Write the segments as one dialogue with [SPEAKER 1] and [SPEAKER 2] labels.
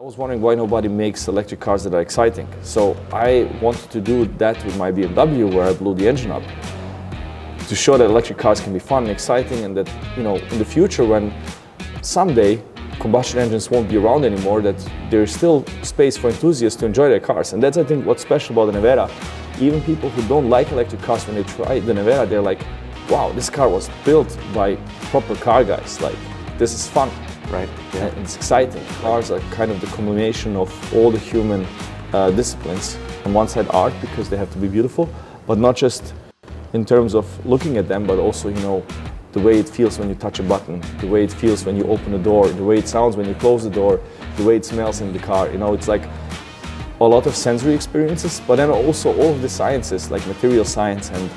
[SPEAKER 1] was wondering why nobody makes electric cars that are exciting. So I wanted to do that with my BMW, where I blew the engine up, to show that electric cars can be fun and exciting, and that, you know, in the future, when someday combustion engines won't be around anymore, that there's still space for enthusiasts to enjoy their cars. And that's, I think, what's special about the Nevera. Even people who don't like electric cars, when they try the Nevera, they're like, wow, this car was built by proper car guys. Like, this is fun.
[SPEAKER 2] Right. Yeah.
[SPEAKER 1] And it's exciting. Cars are kind of the culmination of all the human disciplines. On one side, art, because they have to be beautiful, but not just in terms of looking at them, but also, you know, the way it feels when you touch a button, the way it feels when you open a door, the way it sounds when you close the door, the way it smells in the car. You know, it's like a lot of sensory experiences, but then also all of the sciences, like material science and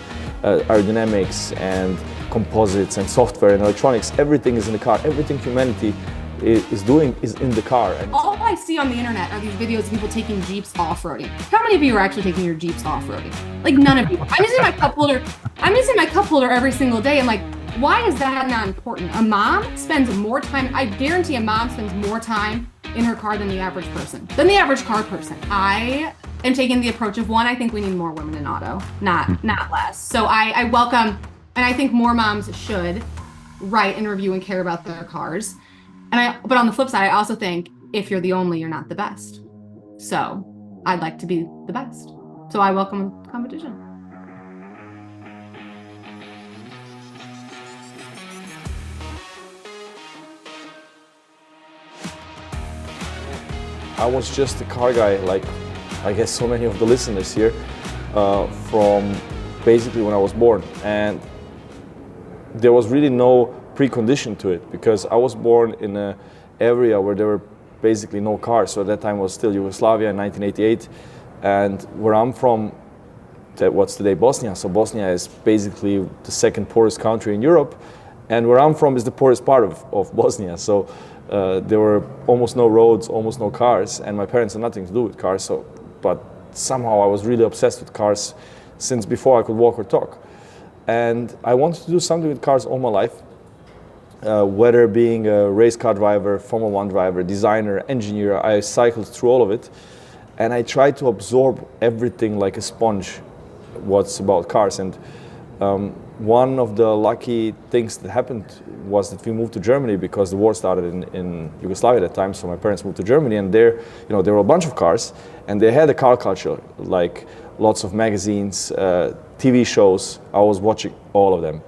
[SPEAKER 1] aerodynamics and composites and software and electronics. Everything is in the car. Everything humanity is doing is in the car. And
[SPEAKER 3] all I see on the internet are these videos of people taking Jeeps off-roading. How many of you are actually taking your Jeeps off-roading? Like, none of you. I'm using my cup holder. I'm using my cup holder every single day. And like, why is that not important? A mom spends more time. I guarantee a mom spends more time in her car than the average person, than the average car person. I am taking the approach of, one, I think we need more women in auto, not less. So I welcome. And I think more moms should write and review and care about their cars. But on the flip side, I also think if you're the only, you're not the best. So I'd like to be the best. So I welcome competition.
[SPEAKER 1] I was just a car guy, like I guess so many of the listeners here, from basically when I was born. And there was really no precondition to it, because I was born in an area where there were basically no cars. So at that time was still Yugoslavia in 1988. And where I'm from, what's today Bosnia. So Bosnia is basically the second poorest country in Europe. And where I'm from is the poorest part of Bosnia. So there were almost no roads, almost no cars. And my parents had nothing to do with cars. But somehow I was really obsessed with cars since before I could walk or talk. And I wanted to do something with cars all my life, whether being a race car driver, Formula 1 driver, designer, engineer. I cycled through all of it, and I tried to absorb everything like a sponge, what's about cars. And one of the lucky things that happened was that we moved to Germany, because the war started in Yugoslavia at that time. So my parents moved to Germany, and there were a bunch of cars, and they had a car culture, like lots of magazines, TV shows. I was watching all of them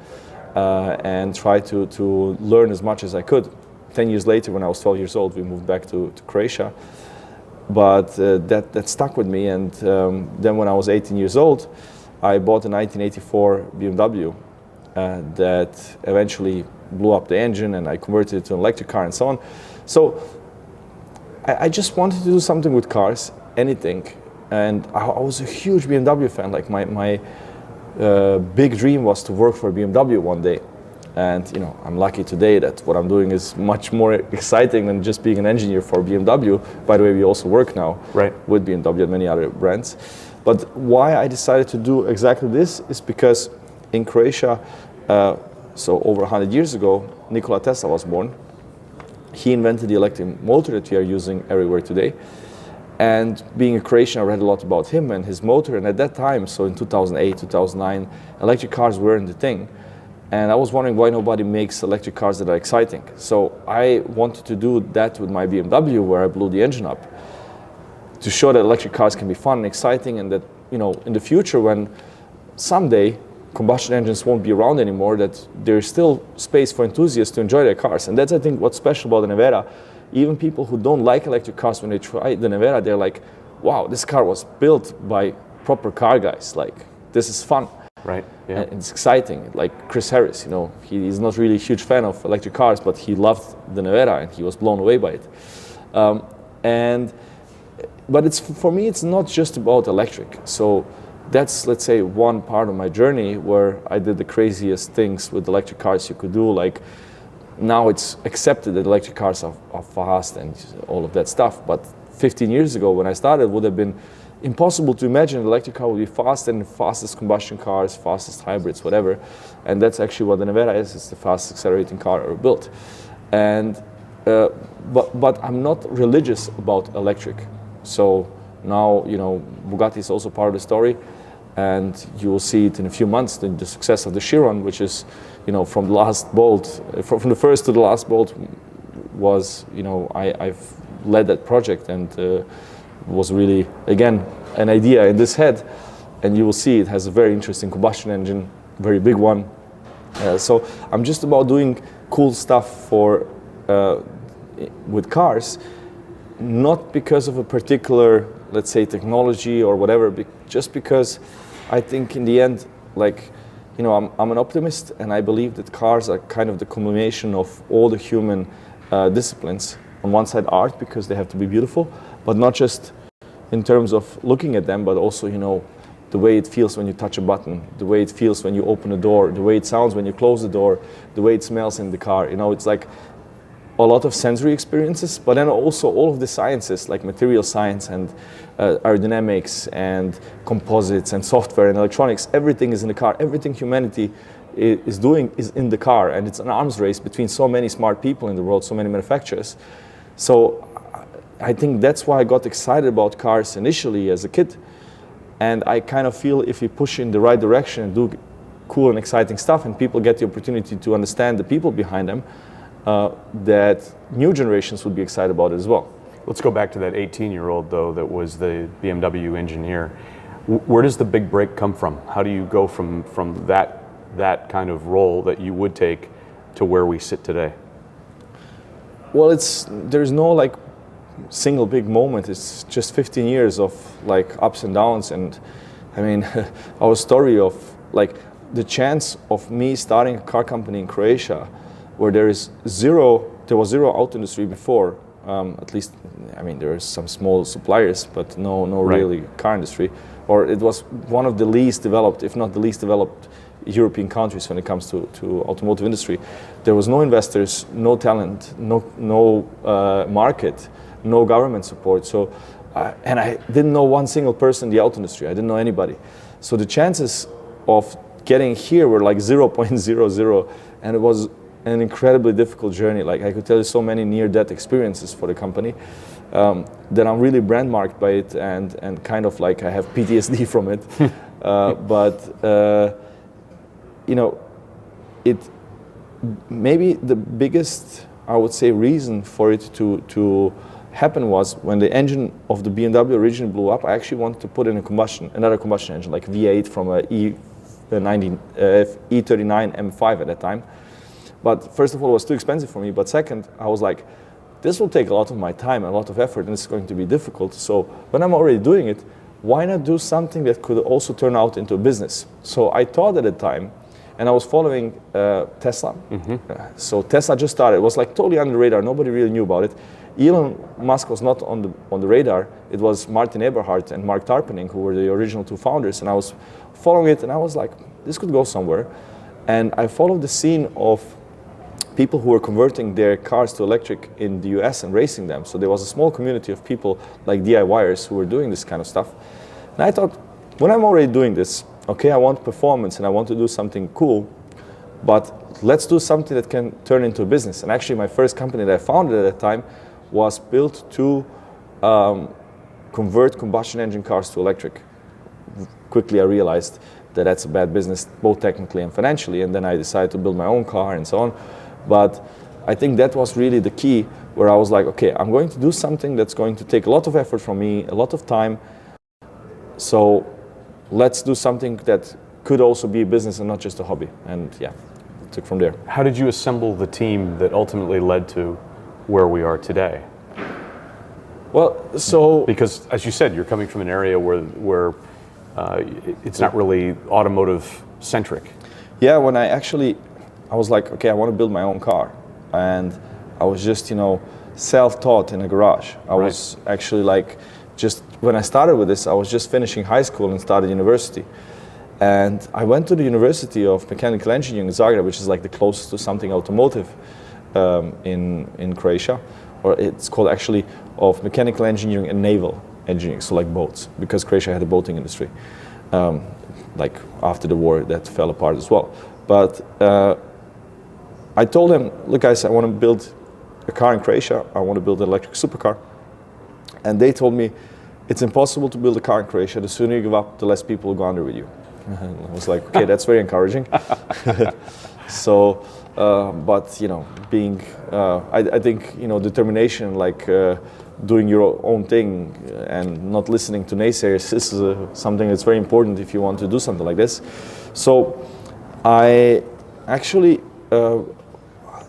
[SPEAKER 1] and tried to learn as much as I could. 10 years later, when I was 12 years old, we moved back to Croatia. But that stuck with me. And then when I was 18 years old, I bought a 1984 BMW that eventually blew up the engine, and I converted it to an electric car and so on. So I just wanted to do something with cars, anything. And I was a huge BMW fan. Like my big dream was to work for BMW one day. And I'm lucky today that what I'm doing is much more exciting than just being an engineer for BMW. By the way, we also work now with BMW and many other brands. But why I decided to do exactly this is because in Croatia, so over 100 years ago, Nikola Tesla was born. He invented the electric motor that we are using everywhere today. And being a Croatian, I read a lot about him and his motor. And at that time, so in 2008, 2009, electric cars weren't the thing. And I was wondering why nobody makes electric cars that are exciting. So I wanted to do that with my BMW, where I blew the engine up, to show that electric cars can be fun and exciting, and that, in the future, when someday combustion engines won't be around anymore, that there's still space for enthusiasts to enjoy their cars. And that's, I think, what's special about the Nevera. Even people who don't like electric cars, when they try the Nevera, they're like, wow, this car was built by proper car guys. Like, this is fun.
[SPEAKER 2] Right. Yeah.
[SPEAKER 1] And it's exciting. Like Chris Harris, he's not really a huge fan of electric cars, but he loved the Nevera and he was blown away by it. But for me, it's not just about electric. So that's, let's say, one part of my journey where I did the craziest things with electric cars you could do. Like, now it's accepted that electric cars are fast and all of that stuff. But 15 years ago, when I started, it would have been impossible to imagine an electric car would be faster than the fastest combustion cars, fastest hybrids, whatever. And that's actually what the Nevera is. It's the fastest accelerating car ever built. And but I'm not religious about electric. So now, you know, Bugatti is also part of the story, and you will see it in a few months, the success of the Chiron, which is, you know, from the last bolt, from the first to the last bolt was, you know, I've led that project, and was really, again, an idea in this head, and you will see it has a very interesting combustion engine, very big one. So I'm just about doing cool stuff for with cars, not because of a particular, let's say, technology or whatever, just because I think in the end, like, you know, I'm an optimist, and I believe that cars are kind of the culmination of all the human disciplines. On one side, art, because they have to be beautiful, but not just in terms of looking at them, but also, you know, the way it feels when you touch a button, the way it feels when you open a door, the way it sounds when you close the door, the way it smells in the car. You know, it's like a lot of sensory experiences, but then also all of the sciences, like material science and aerodynamics and composites and software and electronics. Everything is in the car. Everything humanity is doing is in the car, and it's an arms race between so many smart people in the world, so many manufacturers. So I think that's why I got excited about cars initially as a kid. And I kind of feel if we push in the right direction and do cool and exciting stuff, and people get the opportunity to understand the people behind them, that new generations would be excited about it as well.
[SPEAKER 2] Let's go back to that 18-year-old, though, that was the BMW engineer. Where does the big break come from? How do you go from that kind of role that you would take to where we sit today?
[SPEAKER 1] Well, there's no like single big moment. It's just 15 years of like ups and downs, and I mean our story of like the chance of me starting a car company in Croatia, where there was zero auto industry before. At least, I mean, there are some small suppliers, but no
[SPEAKER 2] Right.
[SPEAKER 1] really car industry. Or it was one of the least developed, if not the least developed, European countries when it comes to automotive industry. There was no investors, no talent, no market, no government support. So, and I didn't know one single person in the auto industry. I didn't know anybody. So the chances of getting here were like 0.00, and it was an incredibly difficult journey. Like I could tell you so many near-death experiences for the company that I'm really brand-marked by it, and kind of like I have PTSD from it. But you know, it maybe the biggest, I would say, reason for it to happen was when the engine of the BMW originally blew up. I actually wanted to put in another combustion engine, like V8 from a E39 M5 at that time. But first of all, it was too expensive for me. But second, I was like, this will take a lot of my time and a lot of effort, and it's going to be difficult. So when I'm already doing it, why not do something that could also turn out into a business? So I thought at the time, and I was following Tesla. So Tesla just started. It was like totally under the radar. Nobody really knew about it. Elon Musk was not on the radar. It was Martin Eberhard and Mark Tarpenning who were the original two founders. And I was following it, and I was like, this could go somewhere. And I followed the scene of people who were converting their cars to electric in the US and racing them. So there was a small community of people like DIYers who were doing this kind of stuff. And I thought, when I'm already doing this, okay, I want performance and I want to do something cool, but let's do something that can turn into a business. And actually my first company that I founded at that time was built to convert combustion engine cars to electric. Quickly I realized that that's a bad business, both technically and financially, and then I decided to build my own car and so on. But I think that was really the key, where I was like, okay, I'm going to do something that's going to take a lot of effort from me, a lot of time. So let's do something that could also be a business and not just a hobby. And yeah, it took from there.
[SPEAKER 2] How did you assemble the team that ultimately led to where we are today?
[SPEAKER 1] Well, so
[SPEAKER 2] because as you said, you're coming from an area where it's not really automotive centric.
[SPEAKER 1] Yeah, when I was like, okay, I want to build my own car. And I was just, self-taught in a garage. I was actually like, just when I started with this, I was just finishing high school and started university. And I went to the University of Mechanical Engineering in Zagreb, which is like the closest to something automotive in Croatia. Or it's called actually of Mechanical Engineering and Naval Engineering, so like boats, because Croatia had a boating industry. Like after the war, that fell apart as well. But I told them, look guys, I want to build a car in Croatia. I want to build an electric supercar. And they told me, it's impossible to build a car in Croatia. The sooner you give up, the less people will go under with you. And I was like, okay, that's very encouraging. So, but you know, being, I think, you know, determination, like doing your own thing and not listening to naysayers is something that's very important if you want to do something like this. So I actually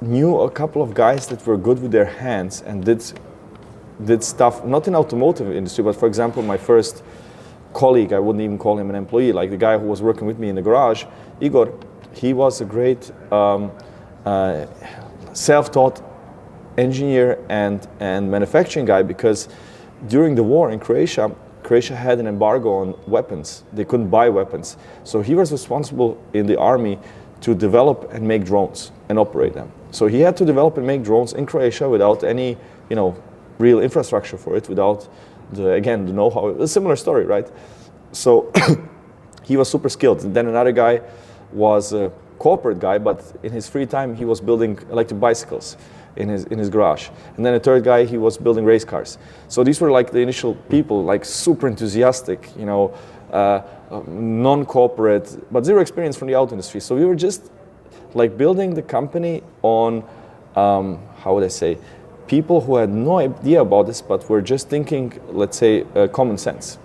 [SPEAKER 1] knew a couple of guys that were good with their hands and did stuff, not in automotive industry, but for example, my first colleague, I wouldn't even call him an employee, like the guy who was working with me in the garage, Igor, he was a great self-taught engineer and manufacturing guy, because during the war in Croatia had an embargo on weapons. They couldn't buy weapons. So he was responsible in the army to develop and make drones and operate them. So he had to develop and make drones in Croatia without any, you know, real infrastructure for it, without the know-how. A similar story, right? So he was super skilled. And then another guy was a corporate guy, but in his free time he was building electric bicycles in his garage. And then a third guy, he was building race cars. So these were like the initial people, like super enthusiastic, you know, non-corporate, but zero experience from the auto industry. So we were just like building the company on, how would I say, people who had no idea about this, but were just thinking, let's say, common sense.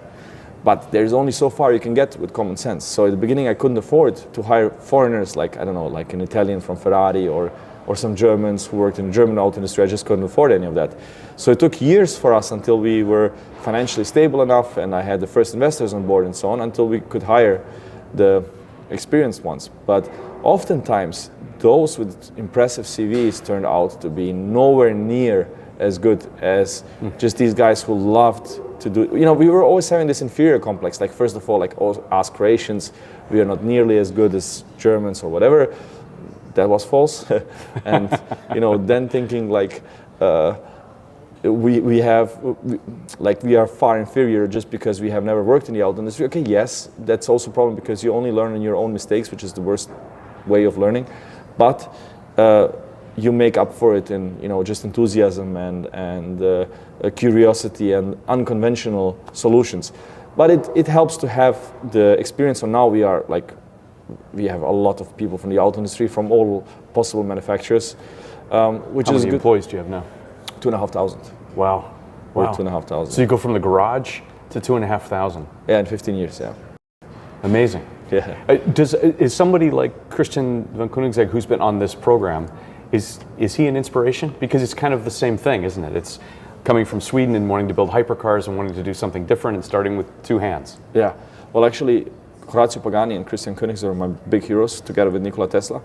[SPEAKER 1] But there's only so far you can get with common sense. So at the beginning, I couldn't afford to hire foreigners, like, I don't know, like an Italian from Ferrari or some Germans who worked in the German auto industry. I just couldn't afford any of that. So it took years for us until we were financially stable enough and I had the first investors on board and so on, until we could hire the experienced ones. But oftentimes, those with impressive CVs turned out to be nowhere near as good as just these guys who loved to do. You know, we were always having this inferior complex. Like, first of all, like, us Croatians, we are not nearly as good as Germans or whatever. That was false. And, you know, then thinking like, we are far inferior just because we have never worked in the auto industry. Okay, yes, that's also a problem because you only learn on your own mistakes, which is the worst way of learning. But you make up for it in, you know, just enthusiasm and curiosity and unconventional solutions. But it helps to have the experience. So now we have a lot of people from the auto industry, from all possible manufacturers, which
[SPEAKER 2] How
[SPEAKER 1] is
[SPEAKER 2] many
[SPEAKER 1] good.
[SPEAKER 2] employees do you have now?
[SPEAKER 1] 2,500.
[SPEAKER 2] Wow.
[SPEAKER 1] We're
[SPEAKER 2] Wow.
[SPEAKER 1] 2,500.
[SPEAKER 2] So you go from the garage to 2,500.
[SPEAKER 1] Yeah, in 15 years, yeah.
[SPEAKER 2] Amazing.
[SPEAKER 1] Yeah.
[SPEAKER 2] Is somebody like Christian van Koenigsegg, who's been on this program, is he an inspiration? Because it's kind of the same thing, isn't it? It's coming from Sweden and wanting to build hypercars and wanting to do something different and starting with two hands.
[SPEAKER 1] Yeah. Well, actually, Horacio Pagani and Christian Koenigsegg are my big heroes, together with Nikola Tesla.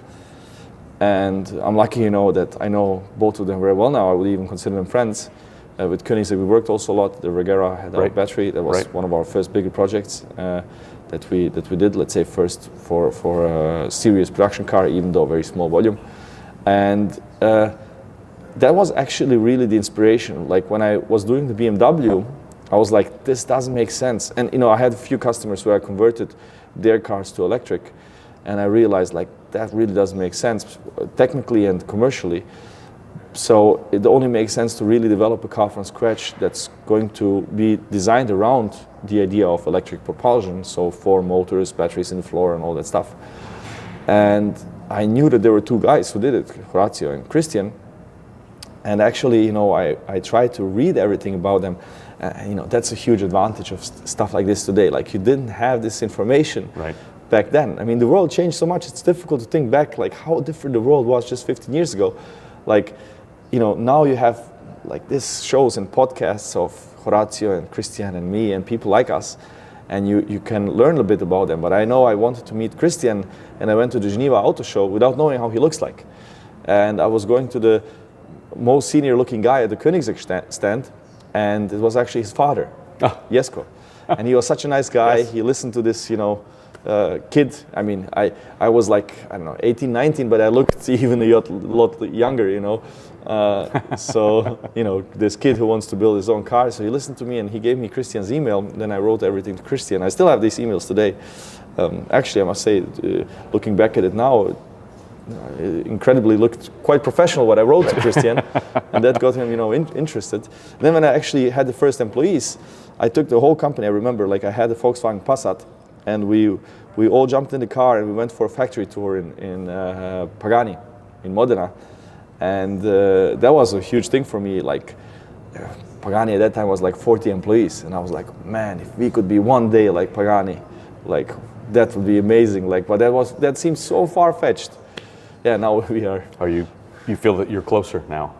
[SPEAKER 1] And I'm lucky, you know, that I know both of them very well now. I would even consider them friends. With Koenigsegg, we worked also a lot. The Regera had our battery. That was one of our first bigger projects that we did. Let's say first for a serious production car, even though very small volume. And that was actually really the inspiration. Like when I was doing the BMW, I was like, this doesn't make sense. And you know, I had a few customers where I converted their cars to electric, and I realized like that really doesn't make sense technically and commercially. So it only makes sense to really develop a car from scratch that's going to be designed around the idea of electric propulsion, so 4 motors, batteries in the floor, and all that stuff. And I knew that there were 2 guys who did it, Horacio and Christian. And actually, you know, I tried to read everything about them. You know, that's a huge advantage of stuff like this today. Like, you didn't have this information back then. I mean, the world changed so much. It's difficult to think back, like how different the world was just 15 years ago. Like, you know, now you have like this shows and podcasts of Horacio and Christian and me and people like us, and you can learn a bit about them. But I know I wanted to meet Christian, and I went to the Geneva Auto Show without knowing how he looks like. And I was going to the most senior looking guy at the Koenigsegg stand, and it was actually his father, Jesko. And he was such a nice guy. He listened to this, you know, kid. I mean, I was like, I don't know, 18, 19, but I looked even a lot younger, you know. So, you know, this kid who wants to build his own car. So he listened to me and he gave me Christian's email. Then I wrote everything to Christian. I still have these emails today. Actually, I must say, looking back at it now, incredibly looked quite professional what I wrote to Christian, and that got him, interested. Then when I actually had the first employees, I took the whole company. I remember, like I had a Volkswagen Passat, and we all jumped in the car and we went for a factory tour in Pagani, in Modena, and that was a huge thing for me. Like Pagani at that time was like 40 employees, and I was like, man, if we could be one day like Pagani, like that would be amazing. Like, but that seems so far-fetched. Yeah, now we are.
[SPEAKER 2] You feel that you're closer now,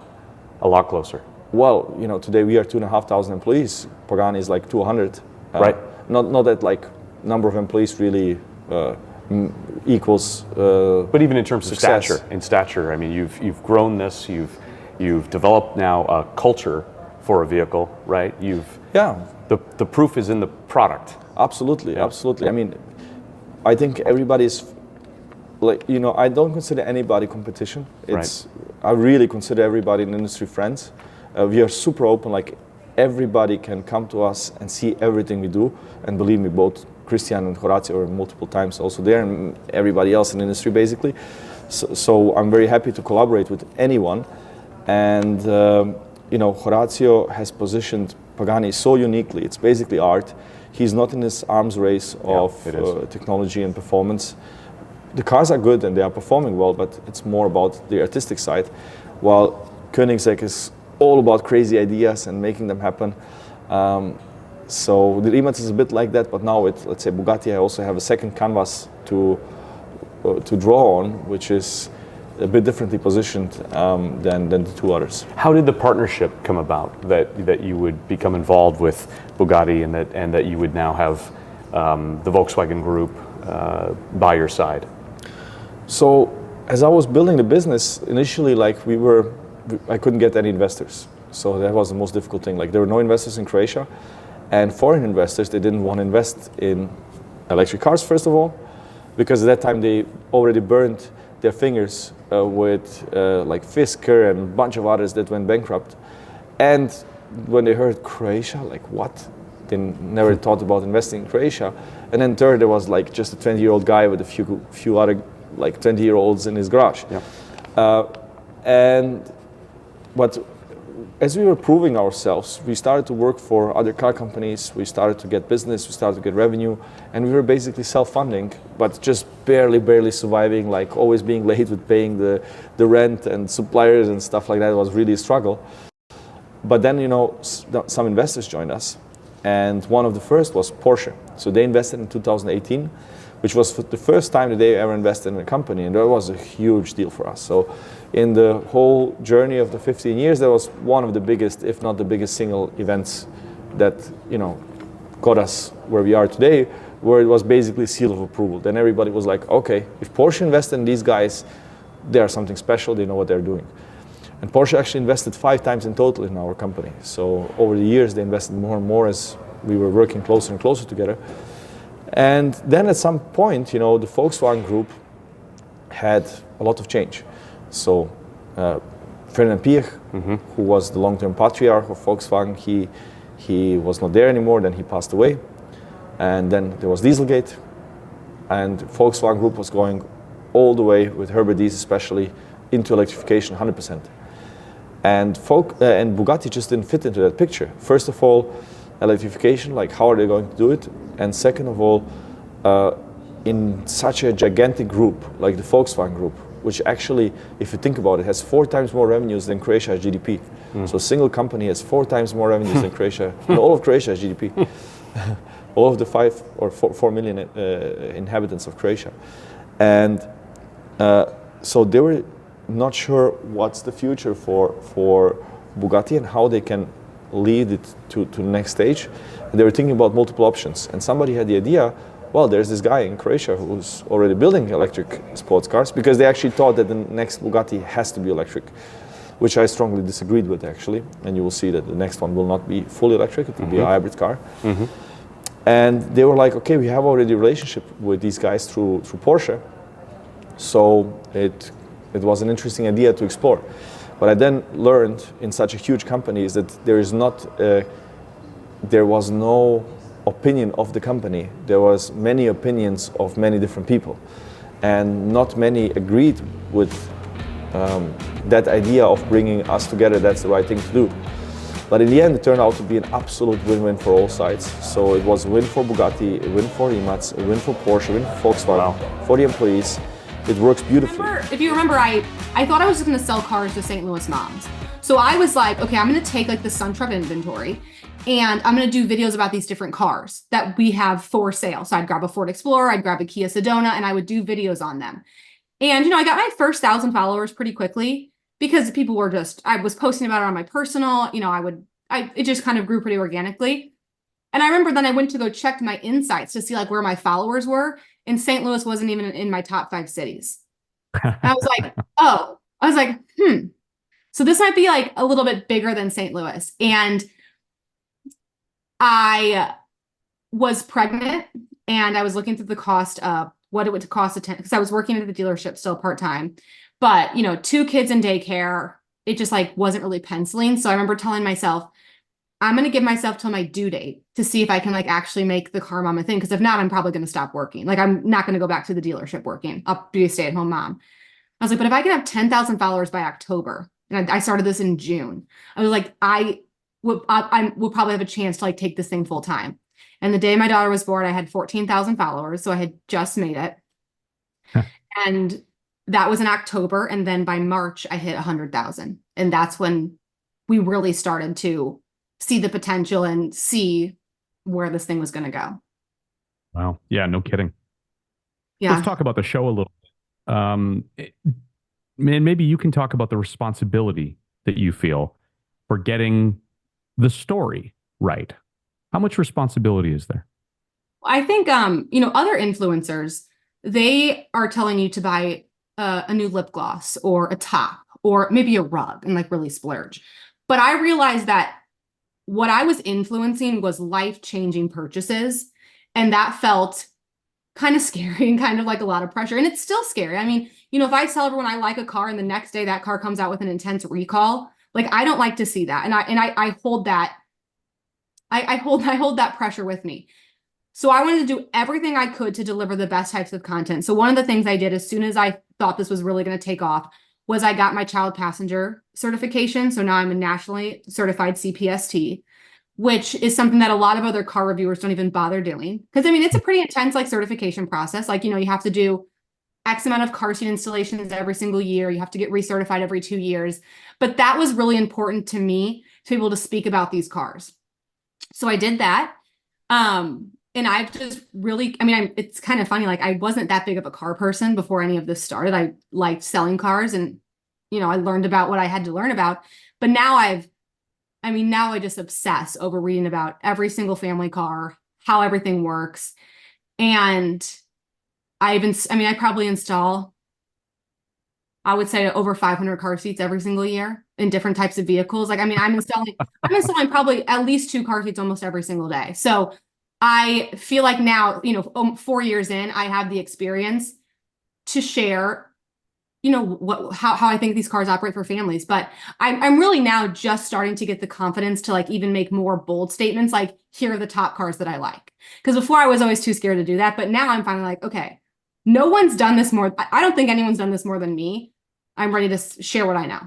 [SPEAKER 2] a lot closer?
[SPEAKER 1] Well, today we are 2,500 employees. Pagani is like 200.
[SPEAKER 2] Right.
[SPEAKER 1] Not that like number of employees really equals.
[SPEAKER 2] But even in terms
[SPEAKER 1] success.
[SPEAKER 2] of stature, I mean, you've grown this. You've developed now a culture for a vehicle, right? The proof is in the product.
[SPEAKER 1] Absolutely, absolutely. I mean, I think everybody's like, I don't consider anybody competition. I really consider everybody in the industry friends. We are super open, like everybody can come to us and see everything we do. And believe me, both Christian and Horacio are multiple times also there, and everybody else in the industry basically. So I'm very happy to collaborate with anyone. And Horacio has positioned Pagani so uniquely. It's basically art. He's not in this arms race of technology and performance. The cars are good and they are performing well, but it's more about the artistic side. While Koenigsegg is all about crazy ideas and making them happen. So the Rimac is a bit like that, but now with, let's say, Bugatti, I also have a second canvas to draw on, which is a bit differently positioned than the two others.
[SPEAKER 2] How did the partnership come about that you would become involved with Bugatti and that you would now have the Volkswagen Group by your side?
[SPEAKER 1] So as I was building the business, initially, like I couldn't get any investors. So that was the most difficult thing. Like there were no investors in Croatia, and foreign investors, they didn't want to invest in electric cars, first of all, because at that time they already burned their fingers with like Fisker and a bunch of others that went bankrupt. And when they heard Croatia, like what? They never thought about investing in Croatia. And then third, there was like just a 20-year-old guy with a few other like 20-year-olds in his garage. Yeah. But as we were proving ourselves, we started to work for other car companies, we started to get business, we started to get revenue, and we were basically self-funding, but just barely surviving, like always being late with paying the rent and suppliers and stuff like that. It was really a struggle. But then, some investors joined us, and one of the first was Porsche. So they invested in 2018, which was the first time that they ever invested in a company, and that was a huge deal for us. So in the whole journey of the 15 years, that was one of the biggest, if not the biggest single events that, got us where we are today, where it was basically seal of approval. Then everybody was like, okay, if Porsche invested in these guys, they are something special, they know what they're doing. And Porsche actually invested 5 times in total in our company. So over the years, they invested more and more as we were working closer and closer together. And then at some point, the Volkswagen Group had a lot of change. So Ferdinand Piech, who was the long-term patriarch of Volkswagen, he was not there anymore, then he passed away. And then there was Dieselgate, and Volkswagen Group was going all the way, with Herbert Diess especially, into electrification 100%. And Bugatti just didn't fit into that picture. First of all, electrification, like how are they going to do it? And second of all, in such a gigantic group like the Volkswagen Group, which actually, if you think about it, has 4 times more revenues than Croatia has GDP. So a single company has 4 times more revenues than Croatia. And all of Croatia has GDP. All of the 5 or 4 million inhabitants of Croatia. And so they were not sure what's the future for Bugatti and how they can lead it to the next stage. And they were thinking about multiple options. And somebody had the idea, well, there's this guy in Croatia who's already building electric sports cars, because they actually thought that the next Bugatti has to be electric, which I strongly disagreed with, actually. And you will see that the next one will not be fully electric, it will be a hybrid car. And they were like, okay, we have already a relationship with these guys through Porsche. So it was an interesting idea to explore. What I then learned in such a huge company is that there was no opinion of the company. There was many opinions of many different people. and not many agreed with that idea of bringing us together. That's the right thing to do. But in the end, it turned out to be an absolute win-win for all sides. So it was a win for Bugatti, a win for Rimac, a win for Porsche, a win for Volkswagen, for the employees. It works beautifully.
[SPEAKER 3] If you remember, I thought I was just going to sell cars to St. Louis moms. So I was like, okay, I'm going to take like the SunTruk inventory and I'm going to do videos about these different cars that we have for sale. So I'd grab a Ford Explorer, I'd grab a Kia Sedona, and I would do videos on them. And, I got my first 1,000 followers pretty quickly because people were I was posting about it on my personal, it just kind of grew pretty organically. And I remember then I went to go check my insights to see like where my followers were. And St. Louis wasn't even in my top 5 cities. And I was like, so this might be like a little bit bigger than St. Louis. And I was pregnant and I was looking through the cost of what it would cost because I was working at the dealership still part-time. But, 2 kids in daycare, it just like wasn't really penciling. So I remember telling myself, I'm going to give myself till my due date to see if I can like actually make the car mom a thing. Because if not, I'm probably going to stop working. Like I'm not going to go back to the dealership working. I'll be a stay-at-home mom. I was like, but if I can have 10,000 followers by October, and I started this in June, I was like, I will probably have a chance to like take this thing full time. And the day my daughter was born, I had 14,000 followers. So I had just made it. And that was in October. And then by March, I hit 100,000. And that's when we really started to see the potential and see where this thing was going to go.
[SPEAKER 4] Wow. Yeah, no kidding.
[SPEAKER 3] Yeah.
[SPEAKER 4] Let's talk about the show a little bit. Man, maybe you can talk about the responsibility that you feel for getting the story right. How much responsibility is there?
[SPEAKER 3] I think, other influencers, they are telling you to buy a new lip gloss or a top or maybe a rug and like really splurge. But I realized that what I was influencing was life-changing purchases. And that felt kind of scary and kind of like a lot of pressure. And it's still scary. I mean, if I tell everyone I like a car and the next day that car comes out with an intense recall, like I don't like to see that. And I hold that. I hold that pressure with me. So I wanted to do everything I could to deliver the best types of content. So one of the things I did as soon as I thought this was really going to take off was I got my child passenger certification. So now I'm a nationally certified CPST, which is something that a lot of other car reviewers don't even bother doing. Because I mean, it's a pretty intense like certification process. Like, you have to do X amount of car seat installations every single year. You have to get recertified every 2 years. But that was really important to me to be able to speak about these cars. So I did that. And I've just really, it's kind of funny. Like I wasn't that big of a car person before any of this started. I liked selling cars and, I learned about what I had to learn about. But now now I just obsess over reading about every single family car, how everything works. And I probably install, I would say over 500 car seats every single year in different types of vehicles. Like, I'm installing probably at least 2 car seats almost every single day. So I feel like now, 4 years in, I have the experience to share, how I think these cars operate for families. But I'm really now just starting to get the confidence to like even make more bold statements. Like, here are the top cars that I like. Because before I was always too scared to do that. But now I'm finally like, okay, no one's done this more. I don't think anyone's done this more than me. I'm ready to share what I know.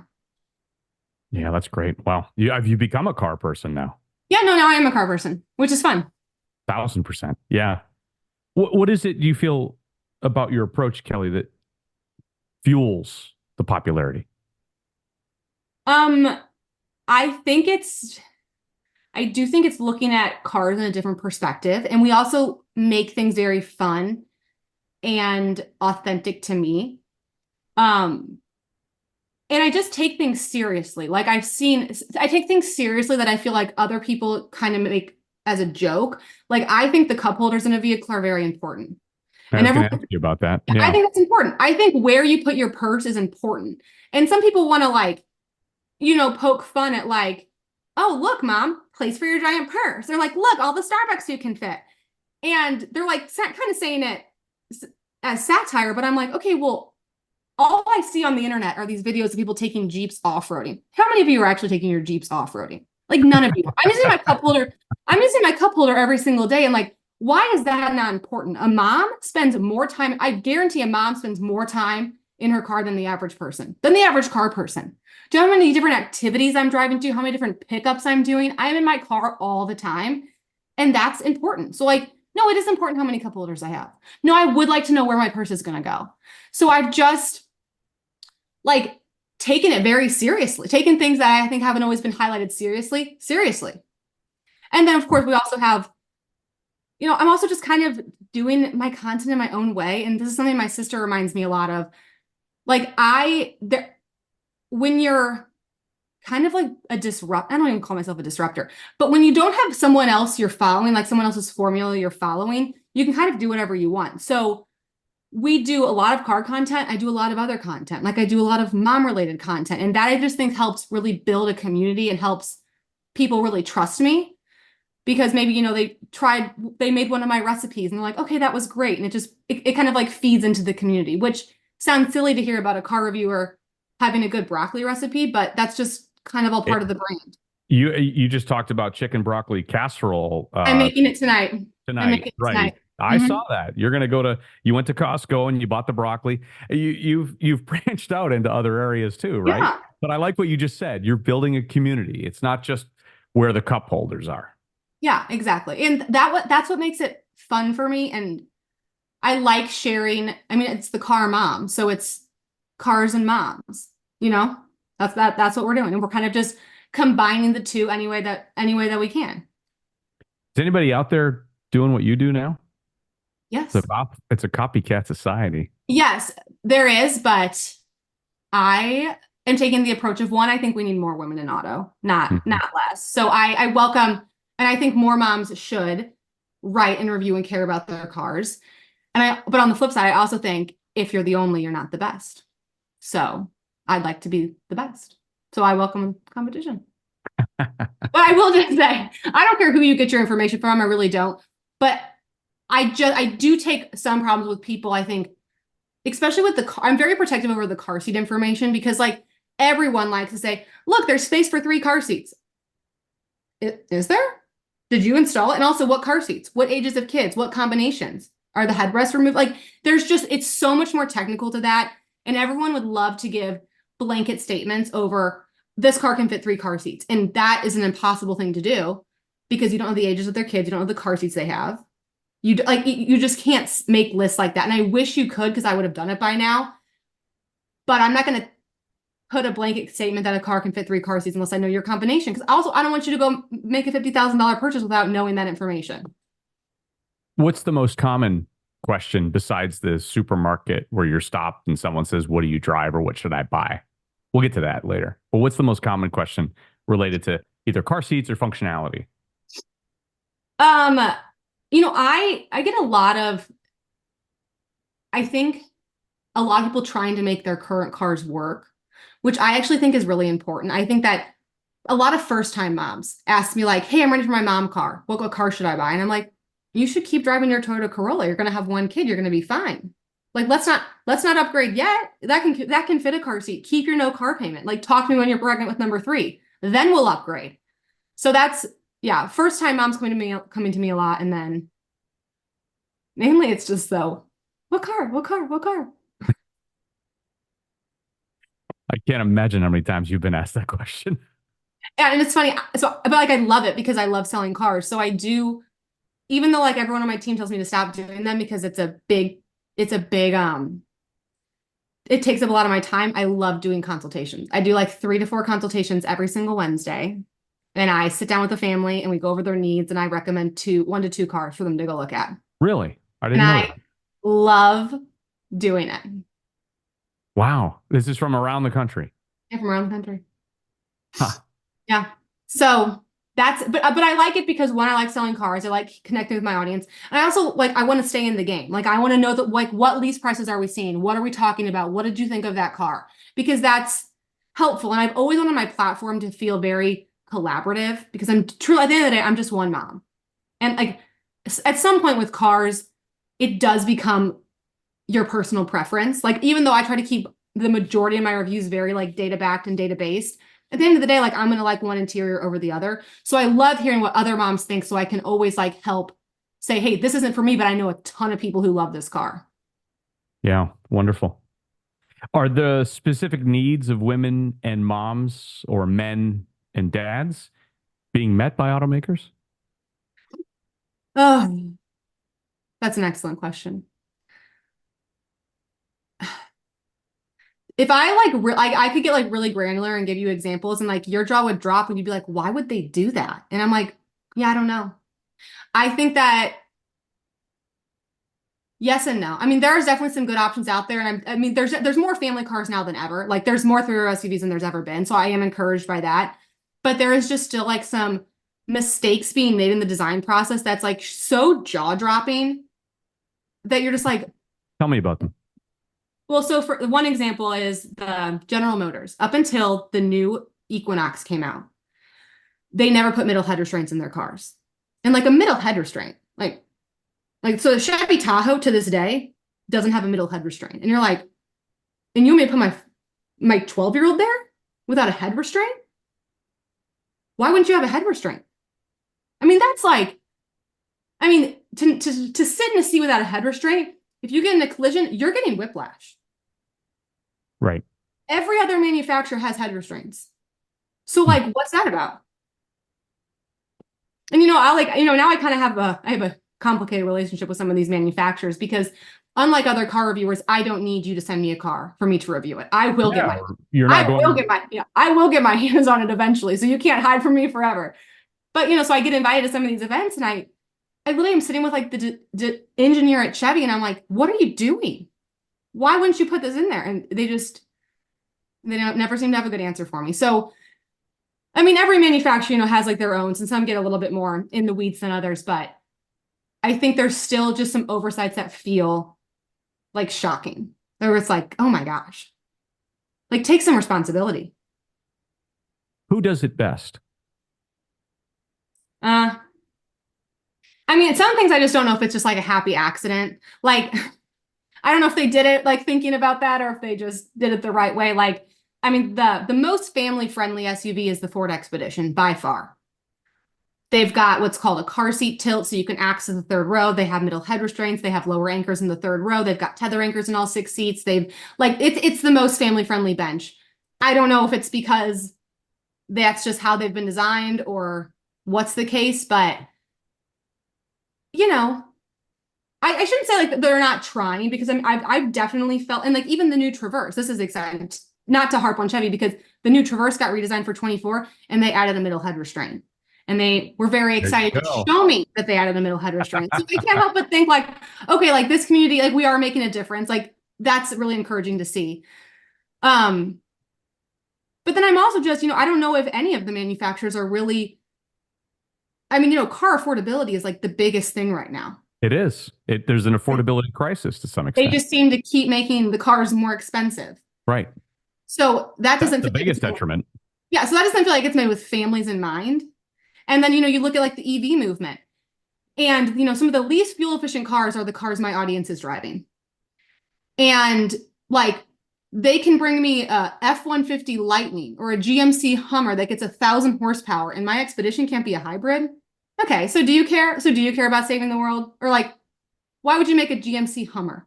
[SPEAKER 4] Yeah, that's great. Wow. Have you become a car person now?
[SPEAKER 3] Yeah, no, now I am a car person, which is fun.
[SPEAKER 4] 1,000%. Yeah. What is it you feel about your approach, Kelly, that fuels the popularity?
[SPEAKER 3] I do think it's looking at cars in a different perspective. And we also make things very fun and authentic to me. And I just take things seriously. Like I take things seriously that I feel like other people kind of make as a joke. Like I think the cup holders in a vehicle are very important.
[SPEAKER 4] I was going to ask you about that. Yeah.
[SPEAKER 3] I think that's important. I think where you put your purse is important. And some people want to like, poke fun at like, oh, look, mom, place for your giant purse. They're like, look, all the Starbucks you can fit. And they're like kind of saying it as satire, but I'm like, okay, well, all I see on the internet are these videos of people taking Jeeps off-roading. How many of you are actually taking your Jeeps off-roading? Like none of you. I'm using my cup holder every single day. And like, why is that not important? A mom spends more time, I guarantee a mom spends more time in her car than the average person, than the average car person. Do you know how many different activities I'm driving to, how many different pickups I'm doing? I'm in my car all the time, and that's important. So like, no, it is important how many cup holders I have. No, I would like to know where my purse is going to go. So I've just like taken it very seriously, taken things that I think haven't always been highlighted seriously. And then of course we also have, you know, I'm also just kind of doing my content in my own way. And this is something my sister reminds me a lot of. Like when you're kind of like I don't even call myself a disruptor, but when you don't have someone else you're following, like someone else's formula you're following, you can kind of do whatever you want. So we do a lot of car content. I do a lot of other content. Like I do a lot of mom related content. And that I just think helps really build a community and helps people really trust me. Because maybe, you know, they made one of my recipes and they're like, okay, that was great. And it kind of like feeds into the community, which sounds silly to hear about a car reviewer having a good broccoli recipe, but that's just kind of all part of the brand.
[SPEAKER 4] You just talked about chicken broccoli casserole.
[SPEAKER 3] I'm making it tonight.
[SPEAKER 4] Right. I saw that. You went to Costco and you bought the broccoli. You've branched out into other areas too, right?
[SPEAKER 3] Yeah.
[SPEAKER 4] But I like what you just said. You're building a community. It's not just where the cup holders are.
[SPEAKER 3] Yeah, exactly. And that's what makes it fun for me. And I like sharing. I mean, it's the car mom, so it's cars and moms, you know, that's what we're doing. And we're kind of just combining the two any way that we can.
[SPEAKER 4] Is anybody out there doing what you do now?
[SPEAKER 3] Yes.
[SPEAKER 4] It's a copycat society.
[SPEAKER 3] Yes, there is, but I am taking the approach of one, I think we need more women in auto, not less. So I welcome, and I think more moms should write and review and care about their cars. But on the flip side, I also think if you're the only, you're not the best. So I'd like to be the best. So I welcome competition. But I will just say, I don't care who you get your information from. I really don't. But I do take some problems with people, I think, especially with the car. I'm very protective over the car seat information because like everyone likes to say, look, there's space for 3 car seats. Is there? Did you install it? And also what car seats? What ages of kids? What combinations? Are the headrests removed? Like it's so much more technical to that. And everyone would love to give blanket statements over this car can fit 3 car seats. And that is an impossible thing to do because you don't know the ages of their kids. You don't know the car seats they have. You just can't make lists like that. And I wish you could, because I would have done it by now, but I'm not going to put a blanket statement that a car can fit 3 car seats unless I know your combination. Because also I don't want you to go make a $50,000 purchase without knowing that information.
[SPEAKER 4] What's the most common question besides the supermarket where you're stopped and someone says, what do you drive or what should I buy? We'll get to that later. But what's the most common question related to either car seats or functionality?
[SPEAKER 3] You know, I get I think a lot of people trying to make their current cars work, which I actually think is really important. I think that a lot of first-time moms ask me like, hey, I'm ready for my mom car. What car should I buy? And I'm like, you should keep driving your Toyota Corolla. You're going to have 1 kid. You're going to be fine. Like, let's not upgrade yet. That can fit a car seat. Keep your no car payment. Like, talk to me when you're pregnant with number 3. Then we'll upgrade. So yeah, first time moms coming to me a lot. And then mainly it's just what car?
[SPEAKER 4] I can't imagine how many times you've been asked that question.
[SPEAKER 3] And it's funny. But like, I love it because I love selling cars. So I do, even though like everyone on my team tells me to stop doing them because it takes up a lot of my time. I love doing consultations. I do like 3 to 4 consultations every single Wednesday. And I sit down with the family and we go over their needs and I recommend 1 to 2 cars for them to go look at.
[SPEAKER 4] Really? I didn't know that.
[SPEAKER 3] I love doing it.
[SPEAKER 4] Wow. This is from around the country.
[SPEAKER 3] Yeah, from around the country.
[SPEAKER 4] Huh.
[SPEAKER 3] Yeah. So but I like it because one, I like selling cars. I like connecting with my audience. And I also I want to stay in the game. Like I want to know that what lease prices are we seeing? What are we talking about? What did you think of that car? Because that's helpful. And I've always wanted my platform to feel very collaborative because I'm truly, at the end of the day, I'm just one mom. And like at some point with cars, it does become your personal preference. Like even though I try to keep the majority of my reviews very like data backed and data based, at the end of the day, like I'm going to like one interior over the other. So I love hearing what other moms think so I can always like help say, hey, this isn't for me, but I know a ton of people who love this car.
[SPEAKER 4] Yeah, wonderful. Are the specific needs of women and moms or men and dads being met by automakers?
[SPEAKER 3] Oh, that's an excellent question. If I I could get like really granular and give you examples, and like your jaw would drop and you'd be like, why would they do that? And I'm like, yeah, I don't know. I think that yes and no. I mean, there's definitely some good options out there, and I mean, there's more family cars now than ever. Like, there's more three-row SUVs than there's ever been, so I am encouraged by that. But there is just still like some mistakes being made in the design process that's like so jaw-dropping that you're just like,
[SPEAKER 4] Tell me about them.
[SPEAKER 3] well, so for one example is the General Motors. Up until the new Equinox came out, they never put middle head restraints in their cars. And like a middle head restraint, like so the Chevy Tahoe to this day doesn't have a middle head restraint. And you're like, and you want me to put my 12-year-old there without a head restraint? Why wouldn't you have a head restraint? I mean, that's like, I mean, to sit in a seat without a head restraint, if you get in a collision, you're getting whiplash.
[SPEAKER 4] Right.
[SPEAKER 3] Every other manufacturer has head restraints. So like, what's that about? And I now I kind of have a complicated relationship with some of these manufacturers because unlike other car reviewers, I don't need you to send me a car for me to review it. I will get my hands on it eventually. So you can't hide from me forever. But so I get invited to some of these events and I literally am sitting with like the engineer at Chevy and I'm like, what are you doing? Why wouldn't you put this in there? And they never seem to have a good answer for me. So, I mean, every manufacturer, has like their own, and some get a little bit more in the weeds than others, but I think there's still just some oversights that feel like shocking. Where it's like, oh my gosh, like take some responsibility.
[SPEAKER 4] Who does it best?
[SPEAKER 3] I mean, some things I just don't know if it's just like a happy accident. Like, I don't know if they did it like thinking about that or if they just did it the right way. Like, I mean, the most family-friendly SUV is the Ford Expedition by far. They've got what's called a car seat tilt, so you can access the third row. They have middle head restraints. They have lower anchors in the third row. They've got tether anchors in all 6 seats. It's the most family-friendly bench. I don't know if it's because that's just how they've been designed or what's the case, but I shouldn't say like they're not trying because I've definitely felt, and like even the new Traverse, this is exciting, not to harp on Chevy because the new Traverse got redesigned for 24 and they added a middle head restraint. And they were very excited to show me that they added a middle head restraint. So I can't help but think like, okay, like this community, like we are making a difference. Like that's really encouraging to see. But then I'm also just, I don't know if any of the manufacturers are really, I mean, car affordability is like the biggest thing right now.
[SPEAKER 4] It is. There's an affordability crisis to some extent.
[SPEAKER 3] They just seem to keep making the cars more expensive.
[SPEAKER 4] Right.
[SPEAKER 3] So that's
[SPEAKER 4] the biggest detriment.
[SPEAKER 3] Yeah. So that doesn't feel like it's made with families in mind. And then, you look at like the EV movement and, some of the least fuel efficient cars are the cars my audience is driving. And like, they can bring me a F-150 Lightning or a GMC Hummer that gets 1,000 horsepower and my Expedition can't be a hybrid. Okay. So do you care? So do you care about saving the world? Or like, why would you make a GMC Hummer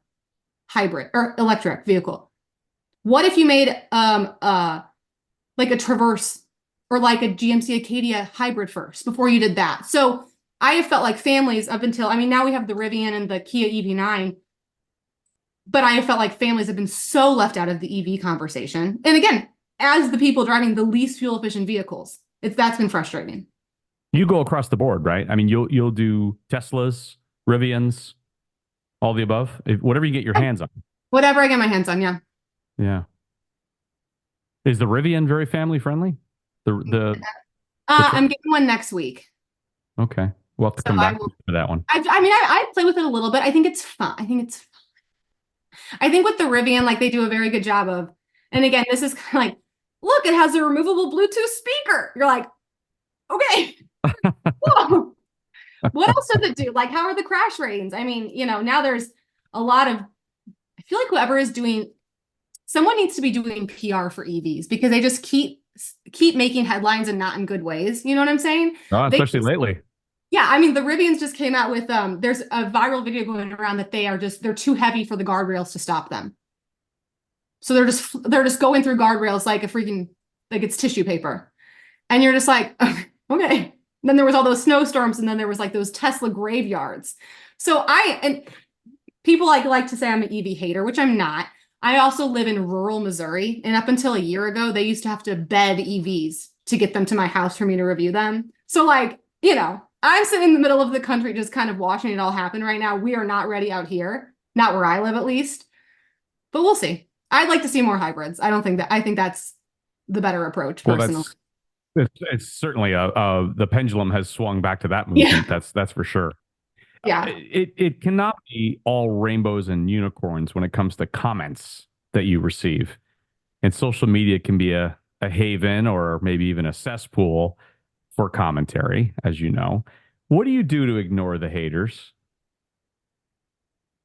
[SPEAKER 3] hybrid or electric vehicle? What if you made like a Traverse or like a GMC Acadia hybrid first before you did that? So I have felt like families up until, I mean, now we have the Rivian and the Kia EV9, but I have felt like families have been so left out of the EV conversation. And again, as the people driving the least fuel efficient vehicles, that's been frustrating.
[SPEAKER 4] You go across the board, right? I mean, you'll do Teslas, Rivians, all the above, whatever you get your hands on.
[SPEAKER 3] Whatever I get my hands on, yeah.
[SPEAKER 4] Yeah. Is the Rivian very family friendly?
[SPEAKER 3] I'm getting one next week.
[SPEAKER 4] Okay, we'll have to come back to that one.
[SPEAKER 3] I play with it a little bit. I think it's fun. I think with the Rivian, like they do a very good job of, and again, this is kind of like, look, it has a removable Bluetooth speaker. You're like, okay. Whoa. What else does it do? Like, how are the crash ratings? I mean, now there's a lot of, I feel like whoever is doing, someone needs to be doing PR for EVs because they just keep making headlines and not in good ways. You know what I'm saying?
[SPEAKER 4] Especially lately.
[SPEAKER 3] Yeah, I mean the Rivians just came out with there's a viral video going around that they're too heavy for the guardrails to stop them. So they're just going through guardrails like a freaking like it's tissue paper. And you're just like, okay. Then there was all those snowstorms, and then there was like those Tesla graveyards. And people like to say I'm an EV hater, which I'm not. I also live in rural Missouri, and up until a year ago, they used to have to bed EVs to get them to my house for me to review them. So like, I'm sitting in the middle of the country just kind of watching it all happen right now. We are not ready out here, not where I live at least. But we'll see. I'd like to see more hybrids. I think that's the better approach personally.
[SPEAKER 4] Well, it's certainly the pendulum has swung back to that movement.
[SPEAKER 3] Yeah.
[SPEAKER 4] That's for sure.
[SPEAKER 3] Yeah.
[SPEAKER 4] It cannot be all rainbows and unicorns when it comes to comments that you receive. And social media can be a haven or maybe even a cesspool for commentary, as you know. What do you do to ignore the haters?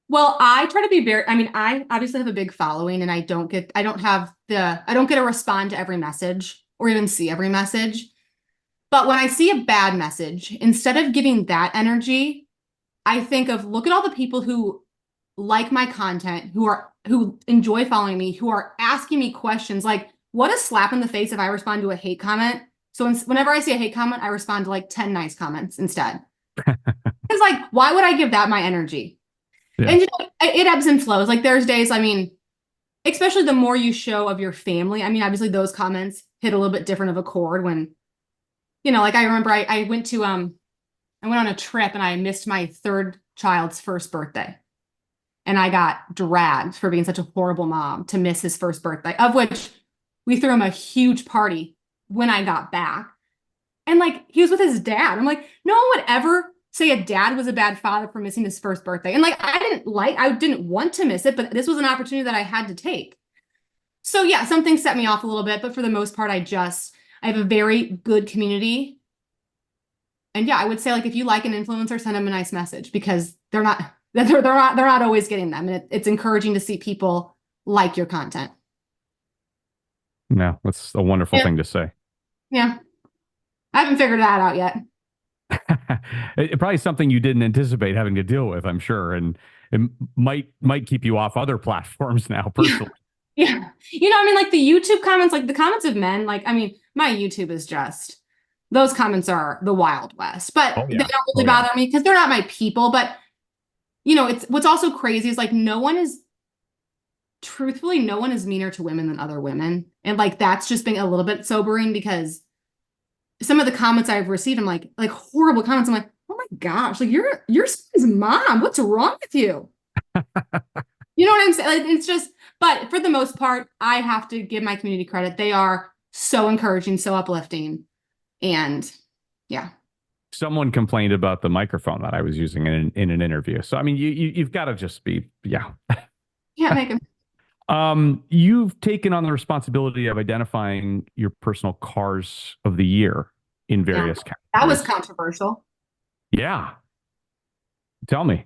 [SPEAKER 3] Well, I try to be I obviously have a big following, and I don't get to respond to every message or even see every message. But when I see a bad message, instead of giving that energy, I think of look at all the people who like my content, who enjoy following me, who are asking me questions. Like, what a slap in the face if I respond to a hate comment. So whenever I see a hate comment, I respond to like 10 nice comments instead. It's like, why would I give that my energy? Yeah. And it ebbs and flows. Like there's days, especially the more you show of your family. Obviously those comments hit a little bit different of a chord when, like I remember I went on a trip and I missed my third child's first birthday. And I got dragged for being such a horrible mom to miss his first birthday, of which we threw him a huge party when I got back. And like, he was with his dad. I'm like, no one would ever say a dad was a bad father for missing his first birthday. And like, I didn't want to miss it, but this was an opportunity that I had to take. So yeah, some things set me off a little bit, but for the most part, I have a very good community. And yeah, I would say like, if you like an influencer, send them a nice message because they're not always getting them. And it's encouraging to see people like your content.
[SPEAKER 4] Yeah, that's a wonderful thing to say.
[SPEAKER 3] Yeah. I haven't figured that out yet.
[SPEAKER 4] It probably something you didn't anticipate having to deal with, I'm sure. And it might keep you off other platforms now, personally.
[SPEAKER 3] Yeah. Like the YouTube comments, like the comments of men, my YouTube is just, those comments are the Wild West, but they don't really bother me because they're not my people. But, it's what's also crazy is like, no one is meaner to women than other women. And like, that's just been a little bit sobering because some of the comments I've received, I'm like horrible comments. I'm like, oh my gosh, like your son's mom, what's wrong with you? You know what I'm saying? Like, it's just, but for the most part, I have to give my community credit. They are so encouraging, so uplifting. And yeah. Someone
[SPEAKER 4] complained about the microphone that I was using in an interview. So, you've got to just be, yeah.
[SPEAKER 3] Yeah, make them.
[SPEAKER 4] You've taken on the responsibility of identifying your personal cars of the year in various categories.
[SPEAKER 3] That was controversial.
[SPEAKER 4] Yeah. Tell me.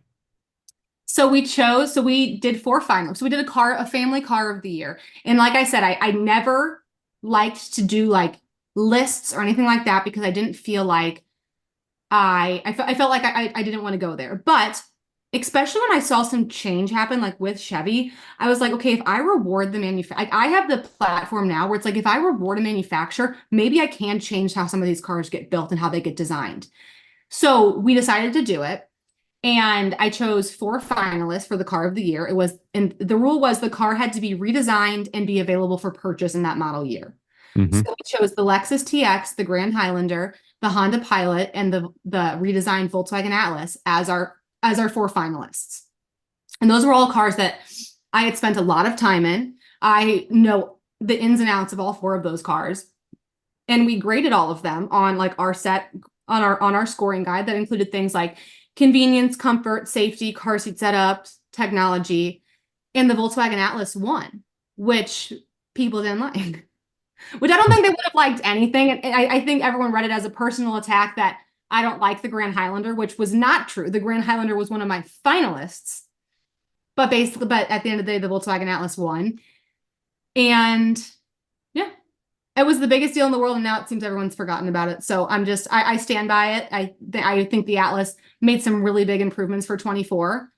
[SPEAKER 3] So we did 4 finals. So we did a family car of the year. And like I said, I never liked to do like lists or anything like that because I didn't feel like I felt like I didn't want to go there. But especially when I saw some change happen, like with Chevy, I was like, okay, if I reward the manufacturer, I have the platform now where it's like, if I reward a manufacturer, maybe I can change how some of these cars get built and how they get designed. So we decided to do it. And I chose 4 finalists for the car of the year. And the rule was the car had to be redesigned and be available for purchase in that model year. Mm-hmm. So we chose the Lexus TX, the Grand Highlander, the Honda Pilot, and the redesigned Volkswagen Atlas as our 4 finalists. And those were all cars that I had spent a lot of time in. I know the ins and outs of all 4 of those cars. And we graded all of them on like our scoring guide that included things like convenience, comfort, safety, car seat setup, technology. And the Volkswagen Atlas won, which people didn't like. Which I don't think they would have liked anything. And I think everyone read it as a personal attack that I don't like the Grand Highlander, which was not true. The Grand Highlander was one of my finalists. But at the end of the day, the Volkswagen Atlas won. And yeah, It was the biggest deal in the world, and now it seems everyone's forgotten about it. So I stand by it. I think the Atlas made some really big improvements for 24.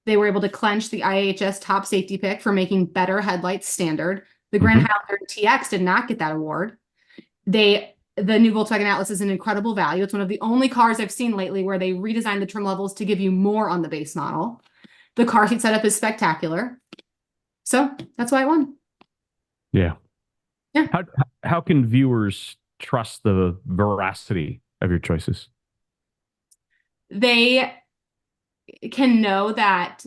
[SPEAKER 3] They were able to clench the IHS top safety pick for making better headlights standard. The Grand Highlander TX did not get that award. The new Volkswagen Atlas is an incredible value. It's one of the only cars I've seen lately where they redesigned the trim levels to give you more on the base model. The car seat setup is spectacular. So that's why I won.
[SPEAKER 4] Yeah.
[SPEAKER 3] Yeah.
[SPEAKER 4] How can viewers trust the veracity of your choices?
[SPEAKER 3] They can know that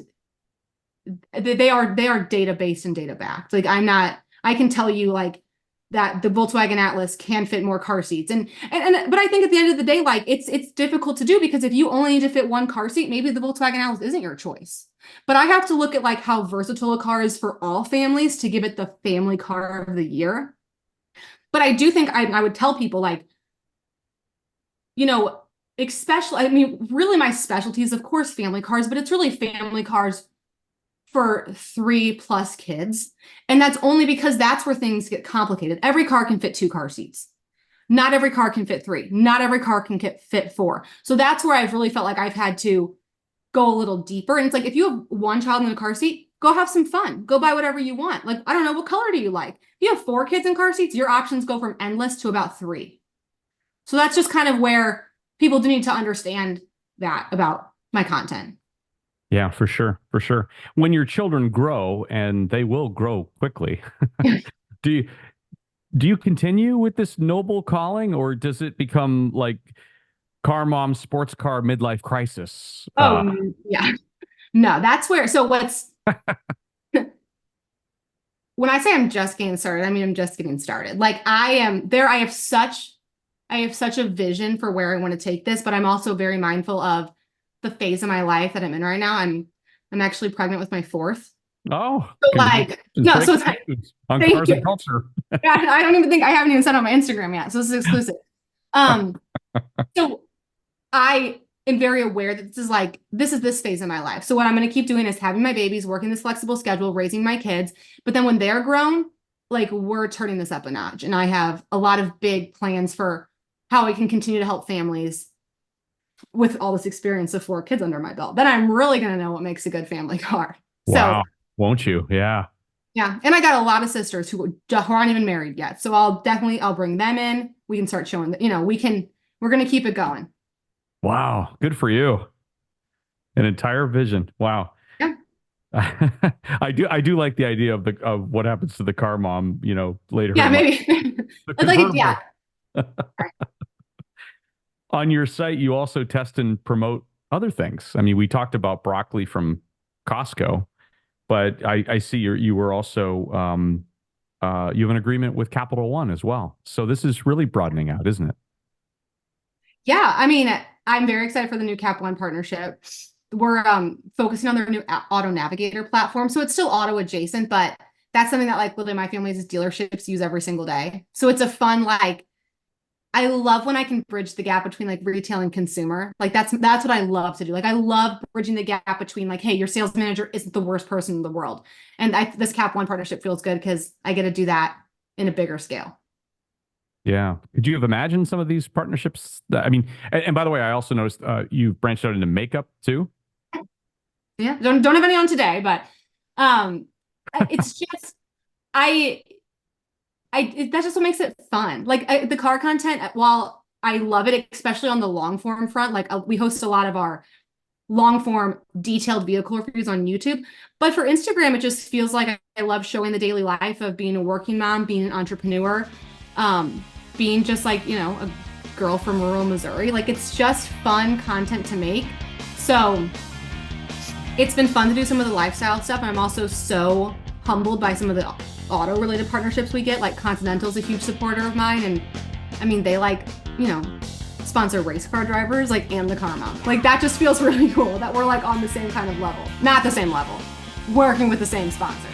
[SPEAKER 3] they are data based and data backed. Like I can tell you like that the Volkswagen Atlas can fit more car seats. But I think at the end of the day, like it's difficult to do because if you only need to fit one car seat, maybe the Volkswagen Atlas isn't your choice. But I have to look at like how versatile a car is for all families to give it the family car of the year. But I do think I would tell people like, you know, especially, I mean, really my specialty is of course family cars, but it's really family cars for 3+ kids. And that's only because that's where things get complicated. Every car can fit 2 car seats. Not every car can fit 3. Not every car can fit 4. So that's where I've really felt like I've had to go a little deeper. And it's like, if you have one child in a car seat, go have some fun. Go buy whatever you want. Like, I don't know, what color do you like? If you have 4 kids in car seats, your options go from endless to about 3. So that's just kind of where people do need to understand that about my content.
[SPEAKER 4] Yeah, for sure. For sure. When your children grow, and they will grow quickly, do you continue with this noble calling, or does it become like car mom, sports car, midlife crisis?
[SPEAKER 3] Yeah. No, that's where, so what's, when I say I'm just getting started, I mean, I'm just getting started. Like I have such a vision for where I want to take this, but I'm also very mindful of the phase of my life that I'm in right now. I'm actually pregnant with my 4th.
[SPEAKER 4] Oh,
[SPEAKER 3] so like, no, so it's like,
[SPEAKER 4] on Cars and Culture.
[SPEAKER 3] Yeah, I haven't even said on my Instagram yet. So this is exclusive. So I am very aware that this is this phase of my life. So what I'm going to keep doing is having my babies, working this flexible schedule, raising my kids. But then when they're grown, like we're turning this up a notch. And I have a lot of big plans for how I can continue to help families with all this experience of 4 kids under my belt. Then I'm really going to know what makes a good family car.
[SPEAKER 4] Wow.
[SPEAKER 3] So,
[SPEAKER 4] won't you? Yeah.
[SPEAKER 3] Yeah. And I got a lot of sisters who aren't even married yet. So I'll bring them in. We can start showing that, we're going to keep it going.
[SPEAKER 4] Wow. Good for you. An entire vision. Wow.
[SPEAKER 3] Yeah.
[SPEAKER 4] I do like the idea of what happens to the car mom, later.
[SPEAKER 3] Yeah, maybe. I'd like it, yeah.
[SPEAKER 4] On your site, you also test and promote other things. I mean, we talked about broccoli from Costco, but I see you were also you have an agreement with Capital One as well. So this is really broadening out, isn't it?
[SPEAKER 3] Yeah, I mean, I'm very excited for the new Cap One partnership. We're focusing on their new Auto Navigator platform. So it's still auto adjacent, but that's something that like literally my family's dealerships use every single day. So it's a fun, like, I love when I can bridge the gap between like retail and consumer. Like that's what I love to do. Like I love bridging the gap between like, hey, your sales manager isn't the worst person in the world. And this Cap One partnership feels good because I get to do that in a bigger scale.
[SPEAKER 4] Yeah. Could you have imagined some of these partnerships? I mean, and by the way, I also noticed you've branched out into makeup too.
[SPEAKER 3] Yeah. Don't have any on today, but it's just, that's just what makes it fun. Like the car content, while I love it, especially on the long form front, like we host a lot of our long form detailed vehicle reviews on YouTube. But for Instagram, it just feels like I love showing the daily life of being a working mom, being an entrepreneur, being just like, a girl from rural Missouri. Like it's just fun content to make. So it's been fun to do some of the lifestyle stuff. And I'm also so humbled by some of the auto related partnerships we get. Like Continental's a huge supporter of mine, and I mean they sponsor race car drivers and the car mom. Like that just feels really cool that we're like on the same kind of level. Not the same level, working with the same sponsor.